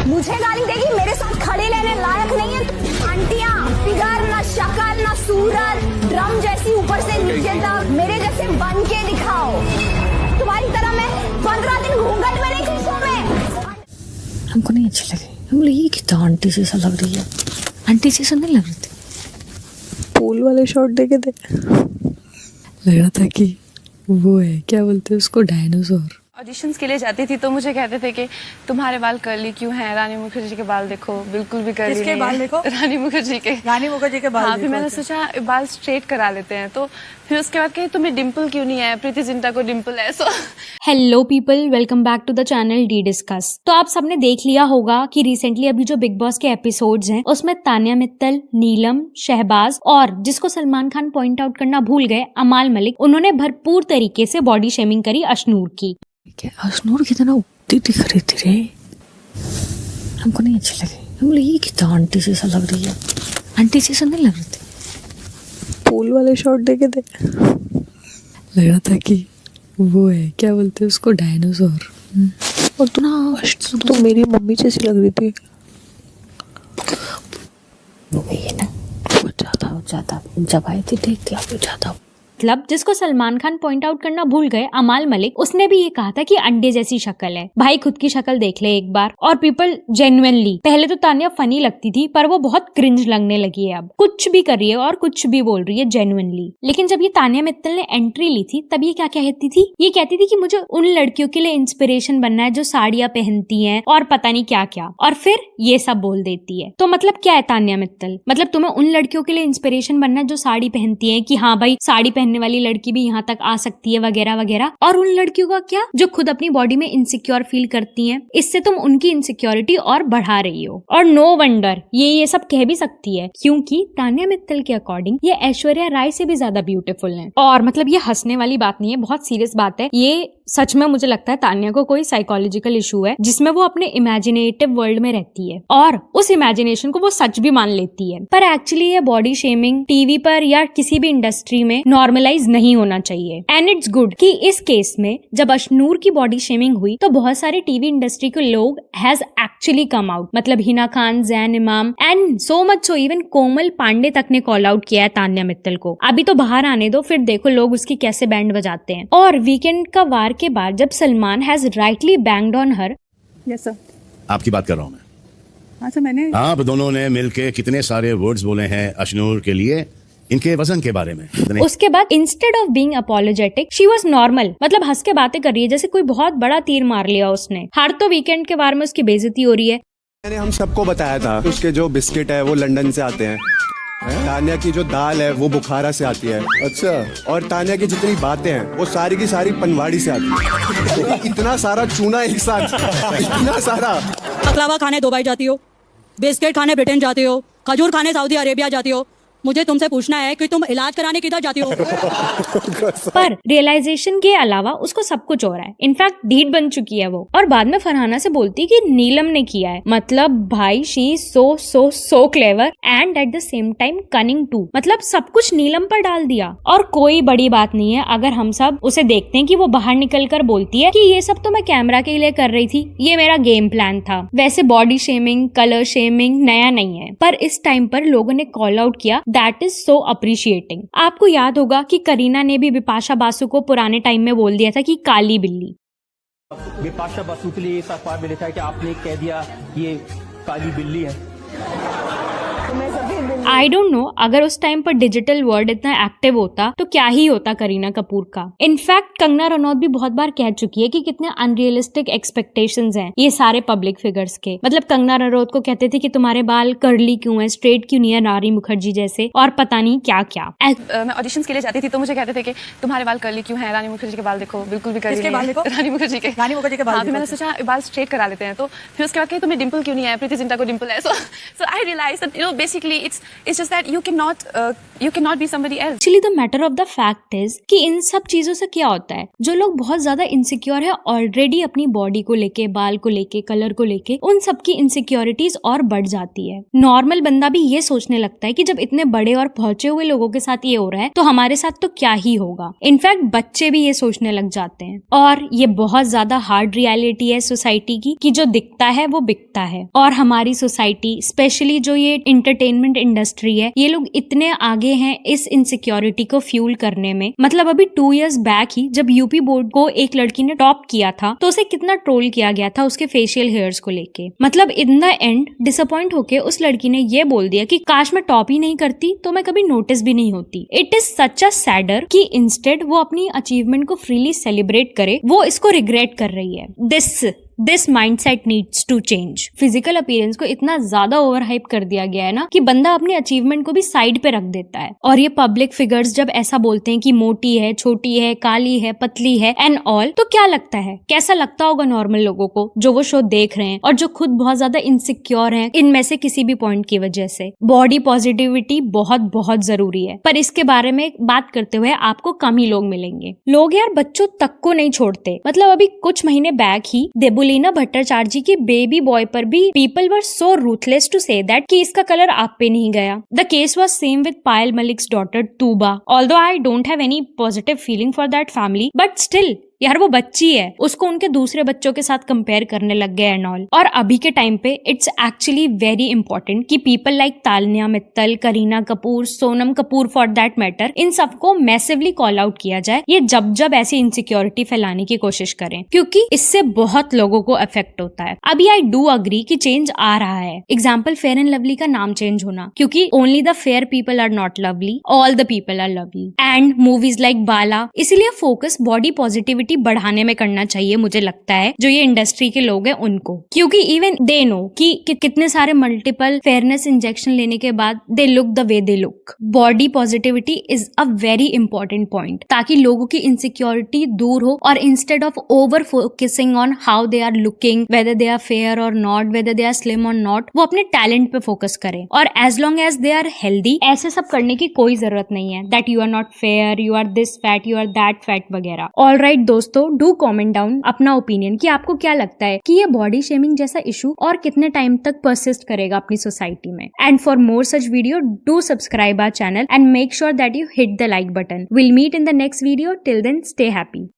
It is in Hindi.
मुझे गाली देगी, मेरे साथ खड़े लेने लायक नहीं है। आंटियां, फिगर ना शक्ल ना सूरत, ड्रम जैसी ऊपर से नीचे तक, मेरे जैसे बन के दिखाओ। तुम्हारी तरह मैं 15 दिन घूंघट में नहीं थी शो में। हमको नहीं अच्छी लगी। हम बोले ये कितना आंटी जैसा लग रही है। आंटी जैसा नहीं लग रही थी। पूल वाले शॉट देखे थे, लग रहा था कि वो है, क्या बोलते हैं उसको, डायनासोर। ऑडिशंस के लिए जाती थी तो मुझे कहते थे कि तुम्हारे बाल कर्ली क्यों हैं, रानी मुखर्जी के बाल देखो बिल्कुल भी कर्ली किसके नहीं बाल है। देखो? रानी मुखर्जी के। रानी मुखर्जी के बाल हाँ, फिर देखो, मैंने अच्छा। सोचा बाल स्ट्रेट करा लेते हैं, तो फिर उसके बाद कही तुम्हें डिम्पल क्यों नहीं है, प्रीति जिंटा को डिम्पल है। So hello people, welcome back to the channel D discuss. तो आप सबने देख लिया होगा कि रिसेंटली अभी जो बिग बॉस के एपिसोड्स हैं उसमें तान्या मित्तल, नीलम, शहबाज और जिसको सलमान खान पॉइंट आउट करना भूल गए, अमाल मलिक, उन्होंने भरपूर तरीके से बॉडी शेमिंग करी अशनूर की। क्या अशनूर कितना उगती दिख रही थी रे, हमको नहीं अच्छी लगी। हम बोले ये कितना आंटी जैसा लग रही है। आंटी जैसा नहीं लग रही थी। पूल वाले शॉट देखे थे, लग रहा था कि वो है, क्या बोलते हैं उसको, डायनासोर। और तू ना तो मेरी मम्मी जैसी लग रही थी। वो गई है ना, बहुत ज्यादा जब आई थी देख के आप ज्यादा। मतलब जिसको सलमान खान पॉइंट आउट करना भूल गए, अमाल मलिक, उसने भी ये कहा था कि अंडे जैसी शक्ल है। भाई खुद की शक्ल देख ले एक बार। और पीपल जेन्युइनली, पहले तो तान्या फनी लगती थी पर वो बहुत क्रिंज लगने लगी है अब। कुछ भी कर रही है और कुछ भी बोल रही है जेन्युइनली। लेकिन जब ये तान्या मित्तल ने एंट्री ली थी तब ये क्या कहती थी, ये कहती थी कि मुझे उन लड़कियों के लिए इंस्पिरेशन बनना है जो साड़ियां पहनती हैं और पता नहीं क्या क्या, और फिर ये सब बोल देती है। तो मतलब क्या है तान्या मित्तल, मतलब तुम्हें उन लड़कियों के लिए इंस्पिरेशन बनना है जो साड़ी पहनती है कि हाँ भाई साड़ी पहनने वाली लड़की भी यहाँ तक आ सकती है वगैरह वगैरह। और उन लड़कियों का क्या जो खुद अपनी बॉडी में इनसिक्योर फील करती हैं, इससे तुम उनकी इनसिक्योरिटी और बढ़ा रही हो। और नो वंडर ये सब कह भी सकती है क्योंकि तान्या मित्तल के अकॉर्डिंग ये ऐश्वर्या राय से भी ज्यादा ब्यूटीफुल है। और मतलब ये हंसने वाली बात नहीं है, बहुत सीरियस बात है ये। सच में मुझे लगता है तान्या को कोई साइकोलॉजिकल इशू है जिसमें वो अपने इमेजिनेटिव वर्ल्ड में रहती है और उस इमेजिनेशन को वो सच भी मान लेती है। पर एक्चुअली ये बॉडी शेमिंग टीवी पर या किसी भी इंडस्ट्री में नॉर्मलाइज नहीं होना चाहिए। एंड इट्स गुड कि इस केस में जब अशनूर की बॉडी शेमिंग हुई तो बहुत सारे टीवी इंडस्ट्री के लोग हैज एक्चुअली कम आउट। मतलब Hina Khan, Zain Imam and so much so even Komal Pandey तक ने कॉल आउट किया है तान्या मित्तल को। अभी तो बाहर आने दो, फिर देखो लोग उसकी कैसे बैंड बजाते हैं। और वीकेंड का वार के बाद जब Salman has rightly banged on her. Yes sir, आपकी बात कर रहा हूँ मैं। हाँ सर, मैंने आप दोनों ने मिलके कितने सारे वर्ड्स बोले हैं अशनूर के लिए, इनके वजन के बारे में। उसके बाद instead of being apologetic she was normal, मतलब हंस के बातें कर रही है जैसे कोई बहुत बड़ा तीर मार लिया उसने। हर तो वीकेंड के वार में उसकी बेइज्जती हो रही है। मैंने हम सबको बताया था उसके जो बिस्किट है वो लंदन से आते हैं, तान्या की जो दाल है वो बुखारा से आती है। अच्छा। और तान्या की जितनी बातें हैं वो सारी की सारी पनवाड़ी से आती है। इतना सारा चूना एक साथ, इतना सारा। बकलावा खाने दुबई जाती हो, बिस्किट खाने ब्रिटेन जाती हो, खजूर खाने सऊदी अरेबिया जाती हो। मुझे तुमसे पूछना है कि तुम इलाज कराने किधर जाती हो? पर रियलाइजेशन के अलावा उसको सब कुछ हो रहा है। इनफैक्ट ढीठ बन चुकी है वो। और बाद में फरहाना से बोलती कि नीलम ने किया है। मतलब भाई she is so clever and at the same time cunning too. मतलब सब कुछ नीलम पर डाल दिया। और कोई बड़ी बात नहीं है अगर हम सब उसे देखते हैं कि वो बाहर निकल कर बोलती है कि ये सब तो मैं कैमरा के लिए कर रही थी, ये मेरा गेम प्लान था। वैसे बॉडी शेमिंग, कलर शेमिंग नया नहीं है, पर इस टाइम पर लोगों ने कॉल आउट किया। That is so appreciating. आपको याद होगा कि करीना ने भी बिपाशा बासु को पुराने टाइम में बोल दिया था कि काली बिल्ली। बिपाशा बासु के लिए इस अखबार में लिखा है कि आपने कह दिया ये काली बिल्ली है। आई डोंट नो अगर उस टाइम पर डिजिटल वर्ड इतना एक्टिव होता तो क्या ही होता करीना कपूर का। इनफैक्ट कंगना रनौत भी बहुत बार कह चुकी है कि कितने अनरियलिस्टिक एक्सपेक्टेशंस हैं ये सारे पब्लिक फिगर्स के। मतलब कंगना रनौत को कहते थे कि तुम्हारे बाल कर्ली क्यों है, स्ट्रेट क्यों नहीं है रानी मुखर्जी जैसे, और पता नहीं क्या क्या। मैं ऑडिशंस के लिए जाती थी तो मुझे कहते थे कि तुम्हारे बाल कर्ली क्यों हैं, रानी मुखर्जी के बाल देखो बिल्कुल भी कर्ली किसके बाल नहीं देखो? है। रानी मुखर्जी के। रानी मुखर्जी के बाल हाँ, फिर देखो, मैंने सोचा बाल स्ट्रेट करा लेते हैं, तो फिर उसके बाद कही तुम्हें डिम्पल क्यों नहीं है, प्रीति जिंटा को डिम्पल है। So I realise that you know basically it's It's just that you cannot be somebody else. Actually the matter of the fact is कि इन सब चीजों से क्या होता है, जो लोग बहुत ज्यादा इनसिक्योर है ऑलरेडी अपनी बॉडी को लेके, बाल को लेके, कलर को लेके, उन सब की इनसिक्योरिटीज और बढ़ जाती है। नॉर्मल बंदा भी ये सोचने लगता है कि जब इतने बड़े और पहुंचे हुए लोगों के साथ ये हो रहा है तो हमारे साथ तो क्या ही होगा। इनफैक्ट बच्चे भी ये सोचने लग जाते हैं, और ये बहुत ज्यादा हार्ड रियलिटी है सोसाइटी की कि जो दिखता है वो बिकता है। और हमारी सोसाइटी, स्पेशली जो ये एंटरटेनमेंट इंडस्ट्री है, ये लोग इतने आगे हैं इस इनसिक्योरिटी को फ्यूल करने में। मतलब अभी 2 years बैक ही जब यूपी बोर्ड को एक लड़की ने टॉप किया था तो उसे कितना ट्रोल किया गया था उसके फेशियल हेयर्स को लेके। मतलब इन द एंड डिसअपॉइंट होके उस लड़की ने ये बोल दिया कि काश मैं टॉप ही नहीं करती तो मैं कभी नोटिस भी नहीं होती। It is such a sadder कि इंस्टेड वो अपनी अचीवमेंट को फ्रीली सेलिब्रेट करे, वो इसको रिग्रेट कर रही है। This mindset needs to change. Physical appearance को इतना ज्यादा ओवर हाइप कर दिया गया है ना कि बंदा अपने अचीवमेंट को भी साइड पे रख देता है। और ये पब्लिक फिगर्स जब ऐसा बोलते हैं कि मोटी है, छोटी है, काली है, पतली है एंड ऑल, तो क्या लगता है, कैसा लगता होगा नॉर्मल लोगों को जो वो शो देख रहे हैं और जो खुद बहुत ज्यादा इनसिक्योर हैं इनमें से किसी भी पॉइंट की वजह से। बॉडी पॉजिटिविटी बहुत बहुत जरूरी है, पर इसके बारे में बात करते हुए आपको कम ही लोग मिलेंगे। लोग यार बच्चों तक को नहीं छोड़ते। मतलब अभी कुछ महीने बैक ही देबुलीना भट्टाचार्य जी के बेबी बॉय पर भी people were so ruthless to say that कि इसका कलर आप पे नहीं गया। The case was same with Payal Malik's daughter Tuba. Although I don't have any positive feeling for that family, but still यार वो बच्ची है, उसको उनके दूसरे बच्चों के साथ कंपेयर करने लग गए एंड ऑल। और अभी के टाइम पे इट्स एक्चुअली वेरी इंपॉर्टेंट कि people like Tanya Mittal, Kareena Kapoor, Sonam Kapoor for that matter, इन सबको मैसिवली कॉल आउट किया जाए ये जब ऐसी इनसिक्योरिटी फैलाने की कोशिश करें, क्योंकि इससे बहुत लोगों को इफेक्ट होता है। अभी आई डू अग्री कि चेंज आ रहा है। एग्जाम्पल फेयर एंड लवली का नाम चेंज होना, क्योंकि only the fair people are not lovely, all the people are lovely. And movies like Bala, इसीलिए फोकस बॉडी पॉजिटिविटी बढ़ाने में करना चाहिए मुझे लगता है, जो ये इंडस्ट्री के लोग हैं उनको, क्योंकि इवन दे नो कि कितने सारे मल्टीपल फेयरनेस इंजेक्शन लेने के बाद they look the way they look. Body positivity is a very important point, ताकि लोगों की इनसिक्योरिटी दूर हो और instead of over focusing on how they are looking, whether they are fair और not, whether they are slim और नॉट, वो अपने टैलेंट पे फोकस करें। और as long as they are healthy, ऐसे सब करने की कोई जरूरत नहीं है that you are not fair, you are this fat, you are that fat वगैरह। ऑलराइट दोस्तों, डू कमेंट डाउन अपना ओपिनियन कि आपको क्या लगता है कि ये बॉडी शेमिंग जैसा इशू और कितने टाइम तक परसिस्ट करेगा अपनी सोसाइटी में। And for more such video, do subscribe our channel and make sure that you hit the like button. Will meet in the next video. Till then, stay happy.